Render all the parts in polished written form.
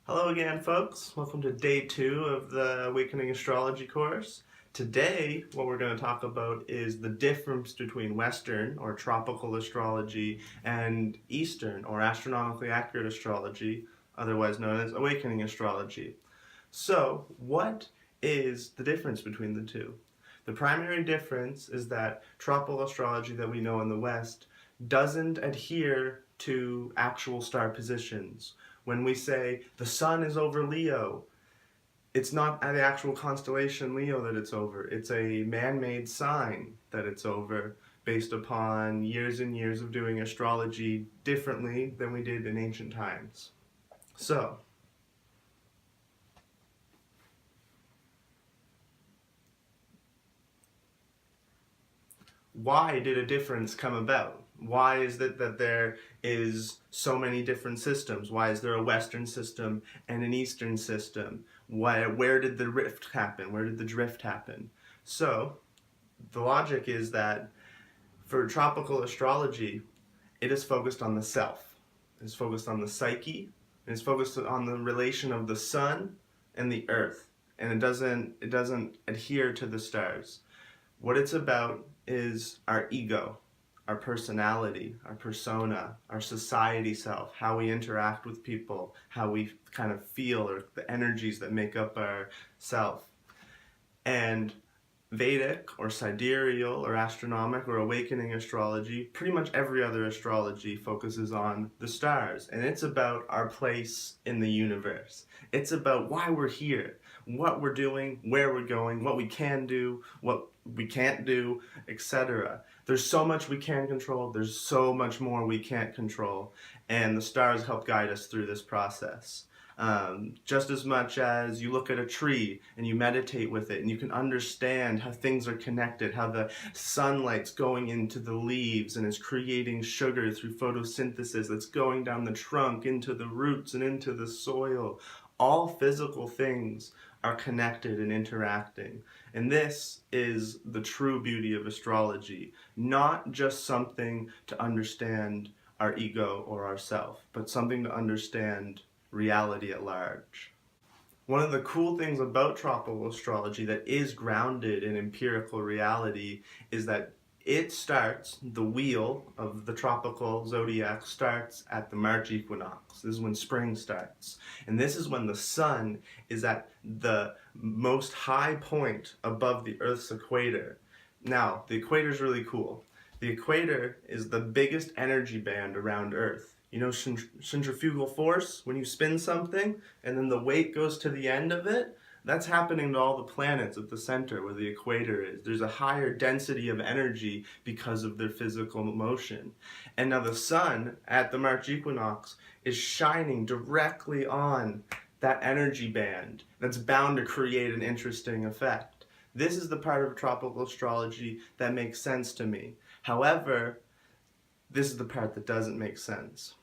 Hello again, folks. Welcome to day 2 of the Awakening Astrology course. Today, what we're going to talk about is the difference between Western or tropical astrology and Eastern or astronomically accurate astrology, otherwise known as awakening astrology. So, what is the difference between the two? The primary difference is that tropical astrology that we know in the West doesn't adhere to actual star positions. When we say the sun is over Leo, it's not the actual constellation Leo that it's over. It's a man-made sign that it's over based upon years and years of doing astrology differently than we did in ancient times. So, why did a difference come about? Why is it that there is so many different systems? Why is there a Western system and an Eastern system? Where did the rift happen? Where did the drift happen? So, the logic is that for tropical astrology, it is focused on the self. It is focused on the psyche. It is focused on the relation of the sun and the earth. And it doesn't adhere to the stars. What it's about is our ego, our personality, our persona, our society self, how we interact with people, how we kind of feel, or the energies that make up our self. And Vedic or sidereal or astronomic or awakening astrology, pretty much every other astrology focuses on the stars, and it's about our place in the universe. It's about why we're here, what we're doing, where we're going, what we can do, what we can't do, etc. There's so much we can control, there's so much more we can't control, and the stars help guide us through this process. Just as much as you look at a tree and you meditate with it and you can understand how things are connected, how the sunlight's going into the leaves and is creating sugar through photosynthesis that's going down the trunk into the roots and into the soil. All physical things are connected and interacting. And this is the true beauty of astrology, not just something to understand our ego or ourself, but something to understand reality at large. One of the cool things about tropical astrology that is grounded in empirical reality is that the wheel of the tropical zodiac starts at the March equinox. This is when spring starts. And this is when the sun is at the most high point above the Earth's equator. Now, the equator is really cool. The equator is the biggest energy band around Earth. You know centrifugal force? When you spin something and then the weight goes to the end of it, that's happening to all the planets at the center where the equator is. There's a higher density of energy because of their physical motion. And now the sun at the March equinox is shining directly on that energy band that's bound to create an interesting effect. This is the part of tropical astrology that makes sense to me. However, this is the part that doesn't make sense.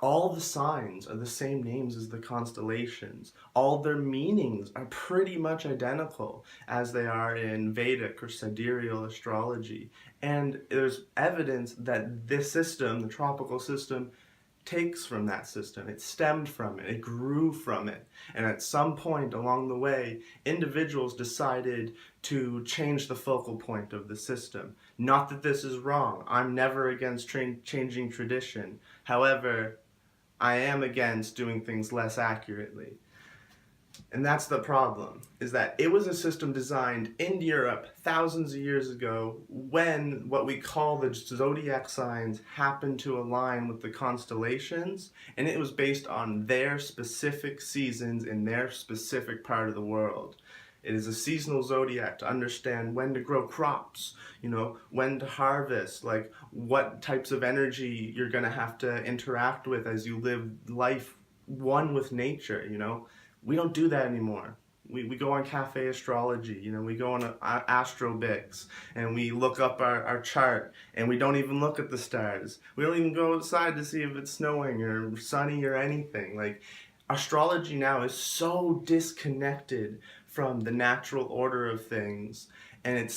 All the signs are the same names as the constellations. All their meanings are pretty much identical as they are in Vedic or sidereal astrology. And there's evidence that this system, the tropical system, takes from that system. It stemmed from it. It grew from it. And at some point along the way, individuals decided to change the focal point of the system. Not that this is wrong. I'm never against changing tradition. However, I am against doing things less accurately. And that's the problem, is that it was a system designed in Europe thousands of years ago when what we call the zodiac signs happened to align with the constellations, and it was based on their specific seasons in their specific part of the world. It is a seasonal zodiac to understand when to grow crops, when to harvest, like what types of energy you're going to have to interact with as you live life one with nature, We don't do that anymore. We go on cafe astrology, we go on astrobix, and we look up our chart, and we don't even look at the stars. We don't even go outside to see if it's snowing or sunny or anything. Like, astrology now is so disconnected from the natural order of things, and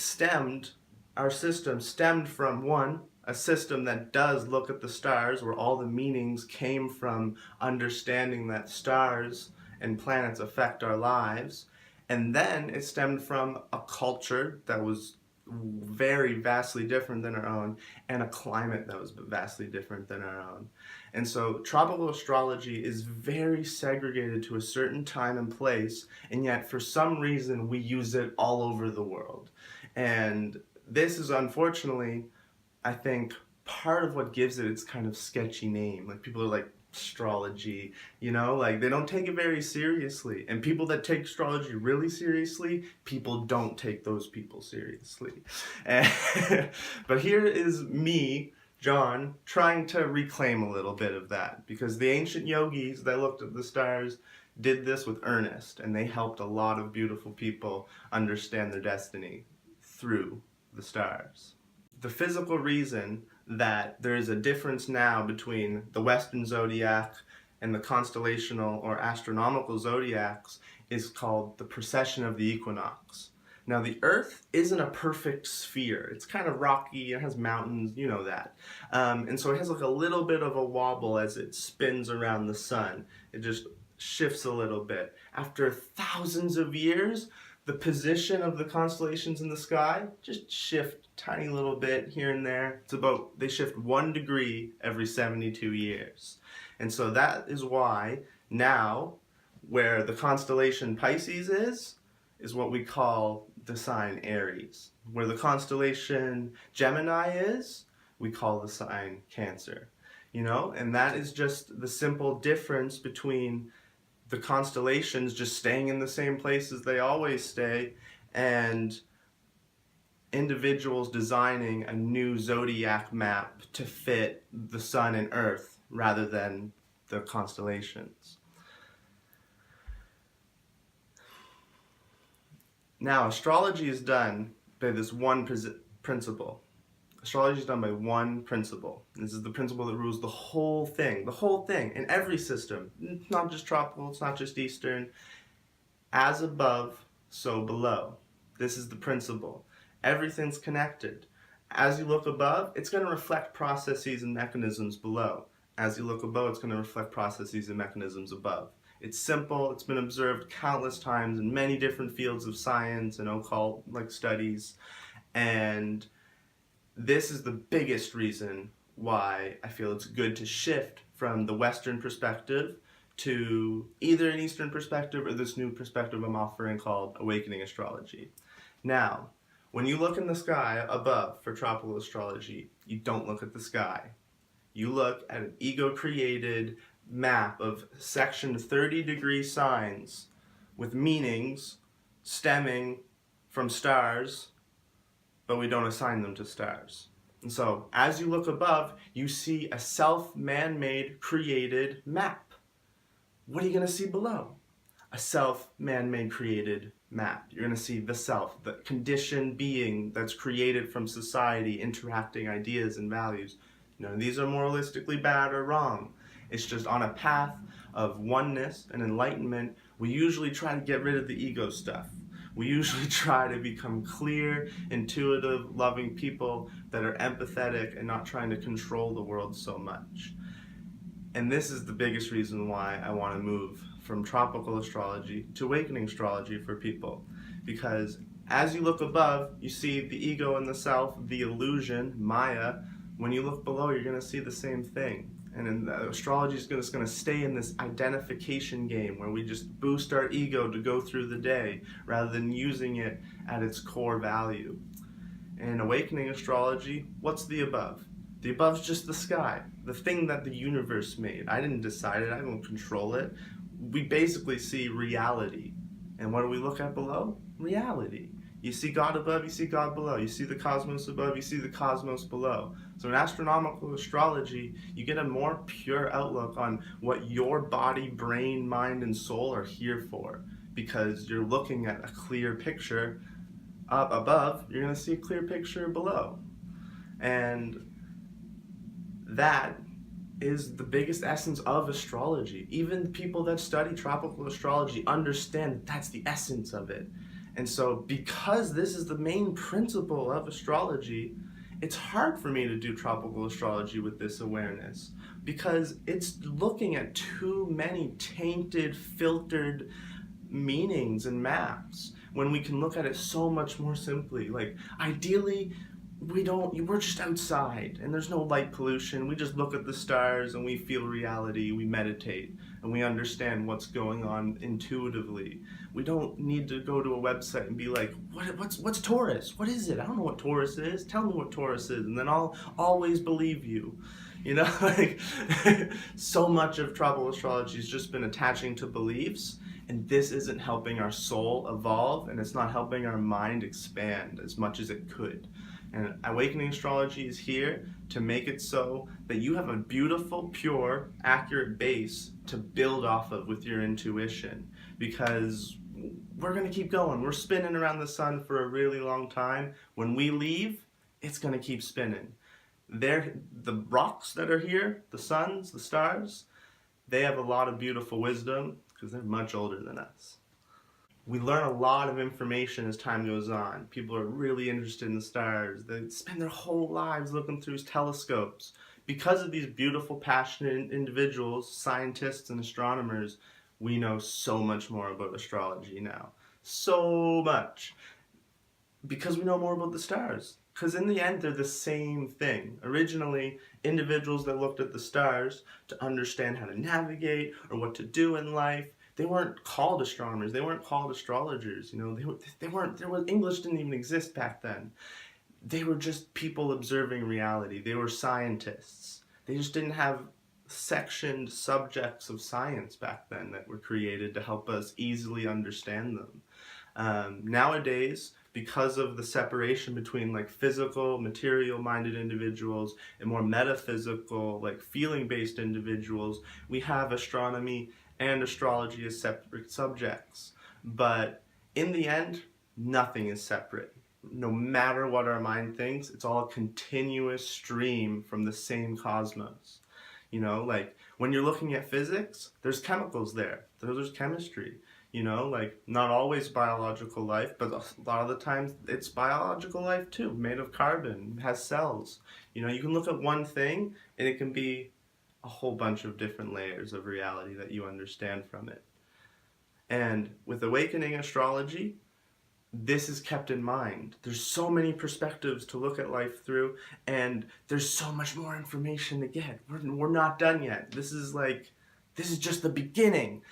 our system stemmed from, one, a system that does look at the stars, where all the meanings came from understanding that stars and planets affect our lives. And then it stemmed from a culture that was very vastly different than our own, and a climate that was vastly different than our own. And so tropical astrology is very segregated to a certain time and place, and yet for some reason we use it all over the world. And this is unfortunately, I think, part of what gives it its kind of sketchy name. Like, people are like, astrology, like, they don't take it very seriously. And people that take astrology really seriously, people don't take those people seriously. And but here is me, John, trying to reclaim a little bit of that, because the ancient yogis that looked at the stars did this with earnest, and they helped a lot of beautiful people understand their destiny through the stars. The physical reason that there is a difference now between the Western zodiac and the constellational or astronomical zodiacs is called the precession of the equinox. Now, the Earth isn't a perfect sphere. It's kind of rocky, it has mountains, you know that. And so it has like a little bit of a wobble as it spins around the sun. It just shifts a little bit. After thousands of years, the position of the constellations in the sky just shift tiny little bit here and there. They shift 1 degree every 72 years. And so that is why now, where the constellation Pisces is what we call the sign Aries. Where the constellation Gemini is, we call the sign Cancer. And that is just the simple difference between the constellations just staying in the same places they always stay, and individuals designing a new zodiac map to fit the sun and earth rather than the constellations. Now, astrology is done by this one principle. Astrology is done by one principle. This is the principle that rules the whole thing in every system. It's not just tropical, it's not just Eastern. As above, so below. This is the principle. Everything's connected. As you look above, it's going to reflect processes and mechanisms below. As you look above, it's going to reflect processes and mechanisms above. It's simple, it's been observed countless times in many different fields of science and occult studies, and this is the biggest reason why I feel it's good to shift from the Western perspective to either an Eastern perspective or this new perspective I'm offering called Awakening Astrology. Now, when you look in the sky above for tropical astrology, you don't look at the sky. You look at an ego-created map of section 30-degree signs with meanings stemming from stars, but we don't assign them to stars. And so, as you look above, you see a self-man-made created map. What are you going to see below? A self-man-made created map. You're going to see the self, the conditioned being that's created from society, interacting ideas and values. None of these are moralistically bad or wrong. It's just on a path of oneness and enlightenment, we usually try to get rid of the ego stuff. We usually try to become clear, intuitive, loving people that are empathetic and not trying to control the world so much. And this is the biggest reason why I want to move from tropical astrology to awakening astrology for people. Because as you look above, you see the ego and the self, the illusion, Maya. When you look below, you're going to see the same thing. And astrology is just going to stay in this identification game where we just boost our ego to go through the day rather than using it at its core value. In awakening astrology, what's the above? The above is just the sky, the thing that the universe made. I didn't decide it, I don't control it. We basically see reality. And what do we look at below? Reality. You see God above, you see God below. You see the cosmos above, you see the cosmos below. So in astronomical astrology, you get a more pure outlook on what your body, brain, mind, and soul are here for. Because you're looking at a clear picture up above, you're going to see a clear picture below. And that is the biggest essence of astrology. Even people that study tropical astrology understand that's the essence of it. And so because this is the main principle of astrology, it's hard for me to do tropical astrology with this awareness because it's looking at too many tainted, filtered meanings and maps when we can look at it so much more simply. Like, ideally, we're just outside and there's no light pollution. We just look at the stars and we feel reality, we meditate, and we understand what's going on intuitively. We don't need to go to a website and be like, what's Taurus? What is it? I don't know what Taurus is. Tell me what Taurus is, and then I'll always believe you. You know, like, so much of tropical astrology has just been attaching to beliefs, and this isn't helping our soul evolve, and it's not helping our mind expand as much as it could. And Awakening Astrology is here to make it so that you have a beautiful, pure, accurate base to build off of with your intuition. Because we're going to keep going. We're spinning around the sun for a really long time. When we leave, it's going to keep spinning. The rocks that are here, the suns, the stars, they have a lot of beautiful wisdom because they're much older than us. We learn a lot of information as time goes on. People are really interested in the stars. They spend their whole lives looking through telescopes. Because of these beautiful, passionate individuals, scientists and astronomers, we know so much more about astrology now. So much. Because we know more about the stars. Because in the end, they're the same thing. Originally, individuals that looked at the stars to understand how to navigate or what to do in life, they weren't called astronomers. They weren't called astrologers. You know, they weren't. English didn't even exist back then. They were just people observing reality. They were scientists. They just didn't have sectioned subjects of science back then that were created to help us easily understand them. Nowadays, because of the separation between like physical, material-minded individuals and more metaphysical, like feeling-based individuals, we have astronomy and astrology as separate subjects. But in the end, nothing is separate. No matter what our mind thinks, it's all a continuous stream from the same cosmos. You know, like when you're looking at physics, there's chemicals there. There's chemistry. You know, like not always biological life, but a lot of the times it's biological life too, made of carbon, has cells. You know, you can look at one thing and it can be a whole bunch of different layers of reality that you understand from it. And with Awakening Astrology, this is kept in mind. There's so many perspectives to look at life through, and there's so much more information to get. We're not done yet. This is just the beginning.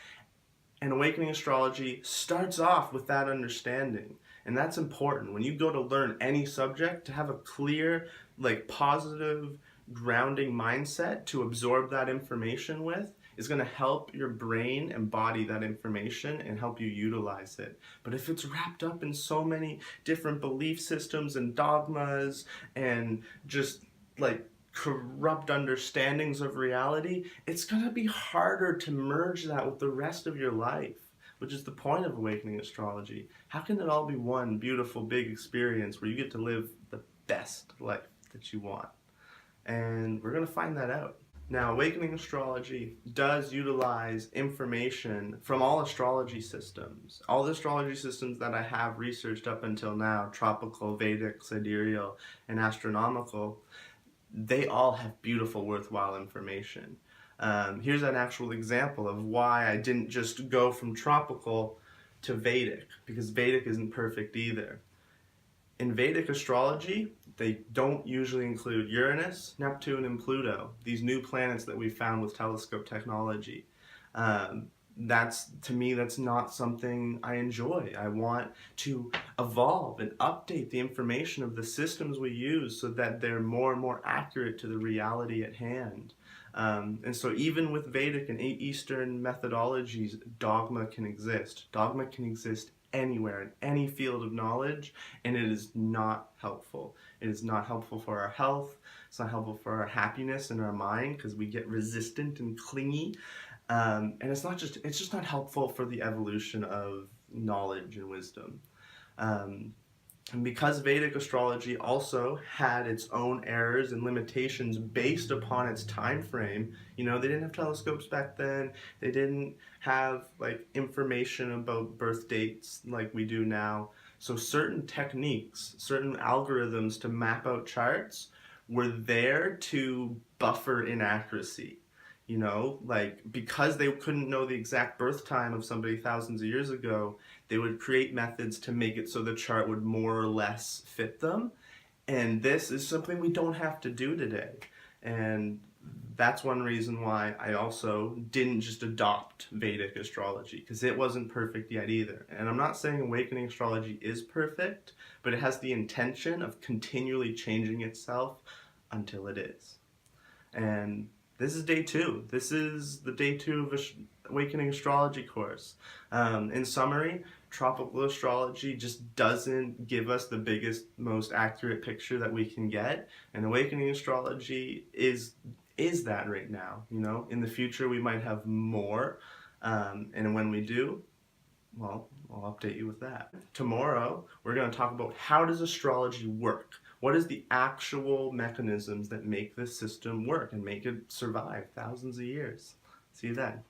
And Awakening Astrology starts off with that understanding. And that's important. When you go to learn any subject, to have a clear, like positive, grounding mindset to absorb that information with is going to help your brain embody that information and help you utilize it. But if it's wrapped up in so many different belief systems and dogmas and just like corrupt understandings of reality, it's going to be harder to merge that with the rest of your life, which is the point of Awakening Astrology. How can it all be one beautiful big experience where you get to live the best life that you want? And we're going to find that out. Now, Awakening Astrology does utilize information from all astrology systems. All the astrology systems that I have researched up until now, tropical, Vedic, sidereal, and astronomical, they all have beautiful, worthwhile information. Here's an actual example of why I didn't just go from tropical to Vedic, because Vedic isn't perfect either. In Vedic astrology, they don't usually include Uranus, Neptune, and Pluto, these new planets that we found with telescope technology. To me, that's not something I enjoy. I want to evolve and update the information of the systems we use so that they're more and more accurate to the reality at hand. And so even with Vedic and Eastern methodologies, dogma can exist. Dogma can exist anywhere, in any field of knowledge, and it is not helpful. It is not helpful for our health. It's not helpful for our happiness and our mind because we get resistant and clingy. And it's just not helpful for the evolution of knowledge and wisdom. And because Vedic astrology also had its own errors and limitations based upon its time frame, you know, they didn't have telescopes back then. They didn't have like information about birth dates like we do now. So certain techniques, certain algorithms to map out charts were there to buffer inaccuracy. You know, like because they couldn't know the exact birth time of somebody thousands of years ago, they would create methods to make it so the chart would more or less fit them. And this is something we don't have to do today. And that's one reason why I also didn't just adopt Vedic astrology, because it wasn't perfect yet either. And I'm not saying awakening astrology is perfect, but it has the intention of continually changing itself until it is. And this is day two. This is the day two of Awakening Astrology course. In summary, tropical astrology just doesn't give us the biggest, most accurate picture that we can get, and Awakening Astrology is that right now. You know, in the future we might have more, and when we do, well, I'll update you with that. Tomorrow, we're going to talk about how does astrology work? What is the actual mechanisms that make this system work and make it survive thousands of years? See you then.